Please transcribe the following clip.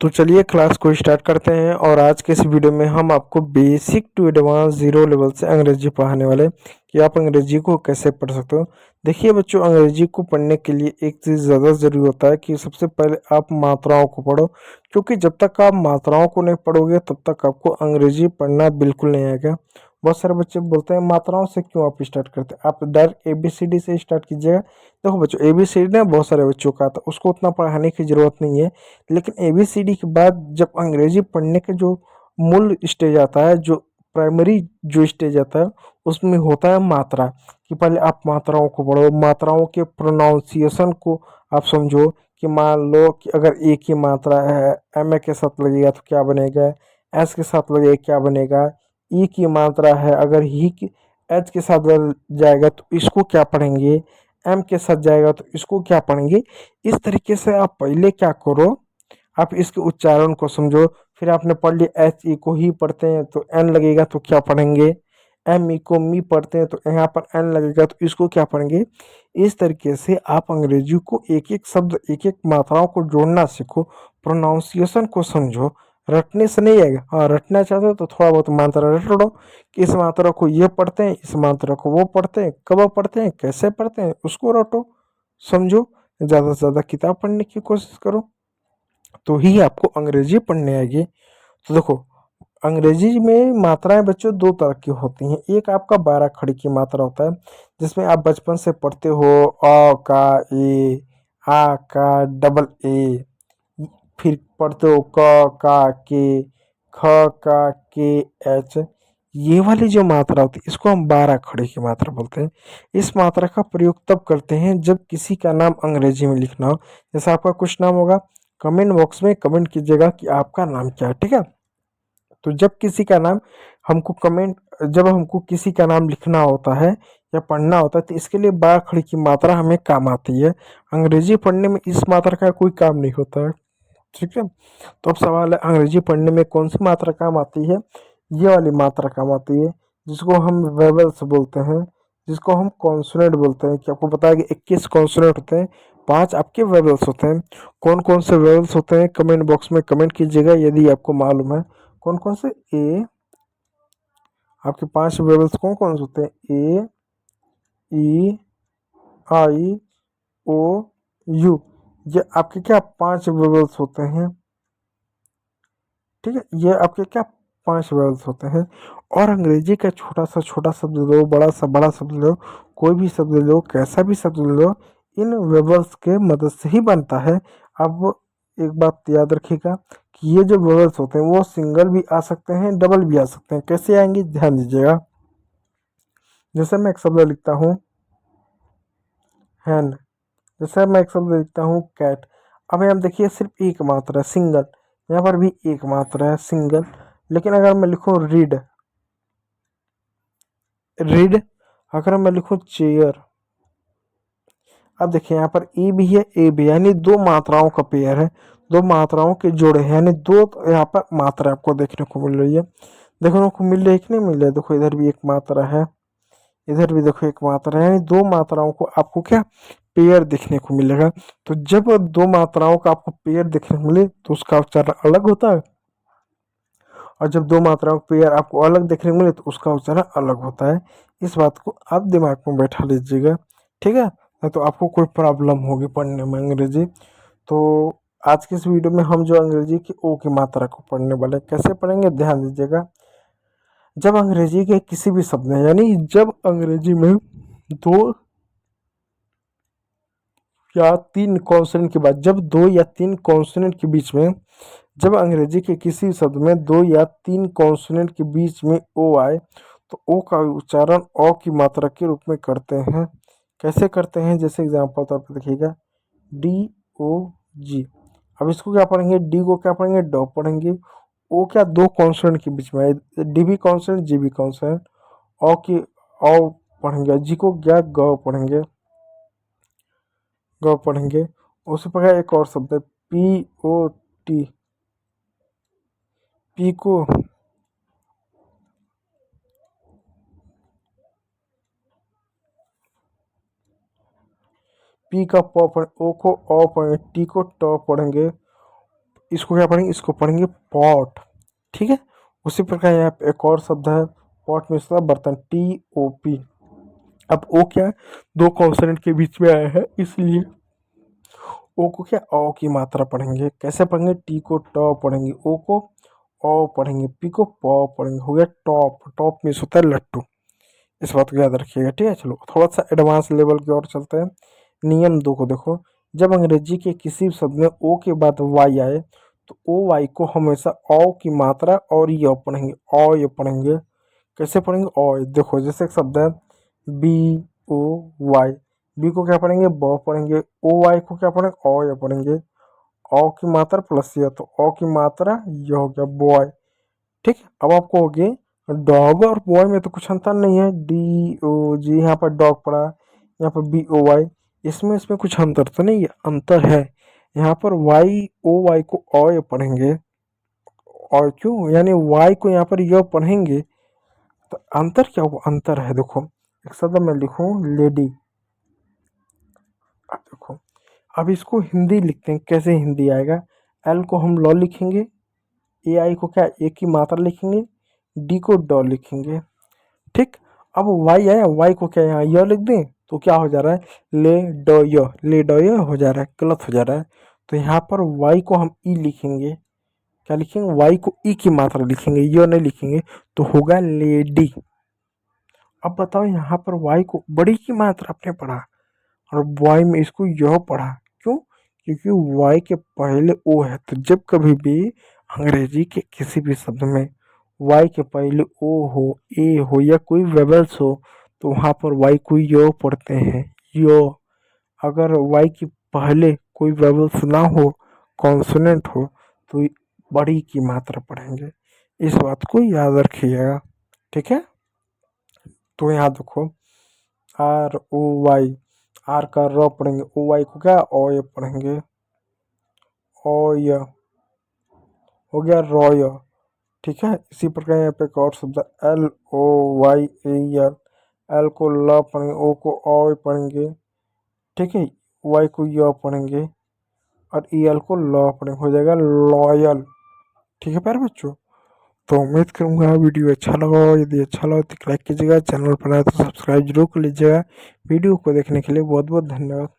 तो चलिए क्लास को स्टार्ट करते हैं और आज के इस वीडियो में हम आपको basic to advance zero level से अंग्रेजी पढ़ाने वाले कि आप अंग्रेजी को कैसे पढ़ सकते हो। देखिए बच्चों, अंग्रेजी को पढ़ने के लिए एक चीज़ ज़्यादा ज़रूरी होता है कि सबसे पहले आप मात्राओं को पढ़ो, क्योंकि जब तक आप मात्राओं को नहीं पढ़ोगे तब तक आपको अंग्रेजी पढ़ना बिल्कुल नहीं आएगा। बहुत सारे बच्चे बोलते हैं मात्राओं से क्यों आप स्टार्ट करते हैं, आप डायरेक्ट ABCD से स्टार्ट कीजिएगा। देखो बच्चों, ABCD ना बहुत सारे बच्चों का आता है, उसको उतना पढ़ाने की ज़रूरत नहीं है। लेकिन ABCD के बाद जब अंग्रेजी पढ़ने के जो मूल स्टेज आता है, जो प्राइमरी जो स्टेज आता है, उसमें होता है मात्रा। कि पहले आप मात्राओं को पढ़ो, मात्राओं के प्रोनाउंसिएशन को आप समझो। कि मान लो कि अगर एक ही मात्रा है, एम के साथ लगेगा तो क्या बनेगा, एस के साथ लगेगा क्या बनेगा, ई की मात्रा है अगर ही की एच के साथ जाएगा तो इसको क्या पढ़ेंगे, एम के साथ जाएगा तो इसको क्या पढ़ेंगे। इस तरीके से आप पहले क्या करो, आप इसके उच्चारण को समझो। फिर आपने पढ़ लिया एच ई को ही पढ़ते हैं तो एन लगेगा तो क्या पढ़ेंगे, एम ई को मी पढ़ते हैं तो यहाँ पर एन लगेगा तो इसको क्या पढ़ेंगे। इस तरीके से आप अंग्रेजी को एक एक शब्द एक एक मात्राओं को जोड़ना सीखो, प्रोनाउंसिएशन को समझो। रटने से नहीं आएगा, हाँ रटना चाहते हो तो थोड़ा बहुत मात्रा रट लो कि इस मात्रा को ये पढ़ते हैं, इस मात्रा को वो पढ़ते हैं, कब पढ़ते हैं, कैसे पढ़ते हैं, उसको रटो, समझो। ज़्यादा से ज़्यादा किताब पढ़ने की कोशिश करो, तो ही आपको अंग्रेजी पढ़ने आएगी। तो देखो, अंग्रेजी में मात्राएं बच्चों दो तरह की होती हैं। एक आपका 12 खड़ी की मात्रा होता है, जिसमें आप बचपन से पढ़ते हो अ का ए, आ का डबल ए, फिर पढ़ते हो क का के, ख का के एच। ये वाली जो मात्रा होती है इसको हम 12 खड़ी की मात्रा बोलते हैं। इस मात्रा का प्रयोग तब करते हैं जब किसी का नाम अंग्रेजी में लिखना हो। जैसे आपका कुछ नाम होगा, कमेंट बॉक्स में कमेंट कीजिएगा कि आपका नाम क्या है, ठीक है। तो जब किसी का नाम हमको कमेंट जब हमको किसी का नाम लिखना होता है या पढ़ना होता है तो इसके लिए 12 खड़ी की मात्रा हमें काम आती है। अंग्रेजी पढ़ने में इस मात्रा का कोई काम नहीं होता है, ठीक है। तो अब सवाल है अंग्रेजी पढ़ने में कौन सी मात्रा काम आती है। ये वाली मात्रा काम आती है जिसको हम वेवल्स बोलते हैं, जिसको हम कॉन्सोनेंट बोलते हैं। कि आपको पता है कि 21 कॉन्सोनेंट होते हैं, 5 आपके वेवल्स होते हैं। कौन कौन से वेवल्स होते हैं कमेंट बॉक्स में कमेंट कीजिएगा यदि आपको मालूम है। कौन कौन से ए, आपके 5 वेवल्स कौन कौन से होते हैं, ए, ई, आई, ओ, यू। ये आपके क्या 5 वेवल्स होते हैं, ठीक है। ये आपके क्या 5 वेवल्स होते हैं। और अंग्रेजी का छोटा शब्द लो, बड़ा शब्द लो, कोई भी शब्द लो, कैसा भी शब्द लो, इन वेवल्स के मदद से ही बनता है। अब एक बात याद रखिएगा कि ये जो वेवल्स होते हैं वो सिंगल भी आ सकते हैं, डबल भी आ सकते हैं। कैसे आएंगे ध्यान दीजिएगा। जैसे मैं एक शब्द लिखता हूँ हैन, जैसे मैं एक शब्द लिखता हूँ कैट। अब यहाँ देखिए सिर्फ एक मात्रा है सिंगल, यहाँ पर भी एक मात्रा है सिंगल। लेकिन अगर मैं लिखूँ रीड, रीड, अगर मैं लिखूँ चेयर, अब देखिए यहाँ पर ई भी है ए भी है, यानी दो मात्राओं का पेयर है, दो मात्राओं के जोड़े हैं, यानी दो यहाँ पर मात्रा आपको देखने को मिल रही है। देखने को मिल रही है कि नहीं मिल रही है, देखो इधर भी एक मात्रा है, इधर भी देखो एक मात्रा है, यानी दो मात्राओं को आपको क्या पेयर देखने को मिलेगा। तो जब दो मात्राओं का आपको पेयर देखने को मिले तो उसका उच्चारण अलग होता है, और जब दो मात्राओं का पेयर आपको अलग देखने को मिले तो उसका उच्चारण अलग होता है। इस बात को आप दिमाग में बैठा लीजिएगा, ठीक है। नहीं तो आपको कोई प्रॉब्लम होगी पढ़ने में अंग्रेजी। तो आज की इस वीडियो में हम जो अंग्रेजी की ओ की मात्रा को पढ़ने वाले हैं, कैसे पढ़ेंगे ध्यान दीजिएगा। जब अंग्रेजी के किसी भी शब्द में, यानी जब अंग्रेजी में दो या तीन कॉन्सोनेंट के बाद, जब दो या तीन कॉन्सोनेंट के बीच में, जब अंग्रेजी के किसी शब्द में दो या तीन कॉन्सोनेंट के बीच में ओ आए तो ओ का उच्चारण ओ की मात्रा के रूप में करते हैं। कैसे करते हैं, जैसे एग्जांपल तौर पर देखिएगा डी ओ जी। अब इसको क्या पढ़ेंगे, डी को क्या पढ़ेंगे, डॉ पढ़ेंगे। ओ क्या दो कॉन्सोनेंट के बीच में आए, डी भी कॉन्सोनेंट जी भी कॉन्सोनेंट, ओ की ओ पढ़ेंगे, जी को क्या ग पढ़ेंगे, ग पढ़ेंगे। उसी प्रकार एक और शब्द है पी ओ टी, पी को पी का प पढ़, ओ को ओ पढ़ेंगे, टी को ट पढ़ेंगे, इसको क्या पढ़ेंगे, इसको पढ़ेंगे पॉट। ठीक है, उसी प्रकार यहाँ पे एक और शब्द है पॉट में, इसका बर्तन, TOP। अब ओ क्या है, दो कॉन्सोनेंट के बीच में आया है, इसलिए ओ को क्या, ओ की मात्रा पढ़ेंगे। कैसे पढ़ेंगे, टी को ट पढ़ेंगे, ओ को ओ पढ़ेंगे, पी को प पढ़ेंगे। हो गया टॉप। टॉप मीन्स होता है लट्टू। इस बात को याद रखिएगा। ठीक है, चलो थोड़ा सा एडवांस लेवल की ओर चलते हैं। नियम 2 को देखो, जब अंग्रेजी के किसी शब्द में ओ के बाद वाई आए तो ओ वाई को हमेशा ओ की मात्रा और य पढ़ेंगे, ओ ये पढ़ेंगे। कैसे पढ़ेंगे, ओ देखो, जैसे एक शब्द है BOY, बी को क्या पढ़ेंगे, ब पढ़ेंगे। ओ वाई को क्या पढ़ेंगे, ओ ये पढ़ेंगे। ओ की मात्रा प्लस य, तो ओ की मात्रा ये हो गया बॉय। ठीक है, अब आपको हो गई डॉग और बॉय में तो कुछ अंतर नहीं है, DOG, यहाँ पर डॉग पड़ा, यहाँ पर BOY, इसमें इसमें कुछ अंतर तो नहीं है, अंतर है। यहाँ पर YOY को ऑय पढ़ेंगे, और क्यों, यानी वाई को यहाँ पर य पढ़ेंगे, तो अंतर क्या हुआ, अंतर है। देखो एक शब्द मैं लिखूं लेडी, अब देखो, अब इसको हिंदी लिखते हैं, कैसे हिंदी आएगा, एल को हम लॉ लिखेंगे, AI को क्या, ए की मात्रा लिखेंगे, डी को ड लिखेंगे। ठीक, अब वाई आया, वाई को क्या यहाँ य लिख दें, तो क्या हो जा रहा है, ले ड य, ले ड य हो जा रहा है, गलत हो जा रहा है। तो यहाँ पर वाई को हम ई लिखेंगे, क्या लिखेंगे, वाई को ई की मात्रा लिखेंगे, य नहीं लिखेंगे, तो होगा लेडी। अब बताओ, यहाँ पर वाई को बड़ी की मात्रा आपने पढ़ा और वाई में इसको यह पढ़ा, क्यों, क्योंकि वाई के पहले ओ है। तो जब कभी भी अंग्रेजी के किसी भी शब्द में वाई के पहले ओ हो, ए हो या कोई वेवल्स हो, तो वहाँ पर वाई को यो पढ़ते हैं, यो। अगर वाई के पहले कोई वेवल्स ना हो, कॉन्सोनेंट हो, तो बड़ी की मात्रा पढ़ेंगे। इस बात को याद रखिएगा। ठीक है, तो यहाँ देखो ROY, आर का र पढ़ेंगे, ओ वाई को क्या, ओ ये पढ़ेंगे, ओ य हो गया रॉय। ठीक है, इसी प्रकार यहाँ पे एक और शब्द LOYAL, एल को ल पढ़ेंगे, ओ को ओ पढ़ेंगे। ठीक है, वाई को य पढ़ेंगे और EL को ल पढ़ेंगे, हो जाएगा लॉयल। ठीक है प्यारे बच्चों, तो उम्मीद करूँगा वीडियो अच्छा लगा हो। यदि अच्छा लगा तो लाइक कीजिएगा, चैनल पर आए तो सब्सक्राइब जरूर कर लीजिएगा। वीडियो को देखने के लिए बहुत बहुत धन्यवाद।